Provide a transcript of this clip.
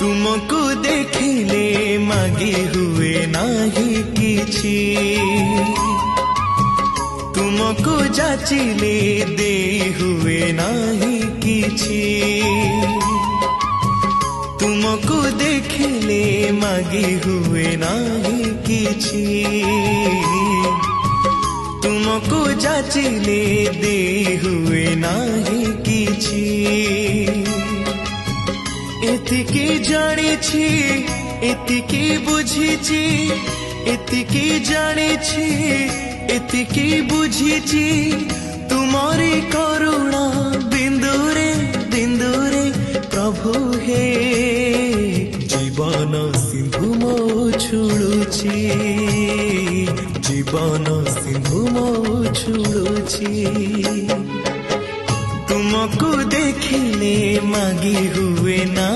तुमको देखिले मागी हुए नाही किछि, तुमको जाचिले दे हुए नाही किछि, तुमको देखिले मागी हुए नाही किछि, तुमको जाचिले दे हुए नाही किछि। एतिकी जानिछि एतिकी बुझिछि, एतिकी जानिछि एतिकी बुझिछि, तुमरी करुणा बिंदुरे बिंदुरे प्रभु हे जीवन सिंधु मो छुड़ुछि, जीवन सिंधु मो छुड़ुछि। तुमको देखिले मागी हुए ना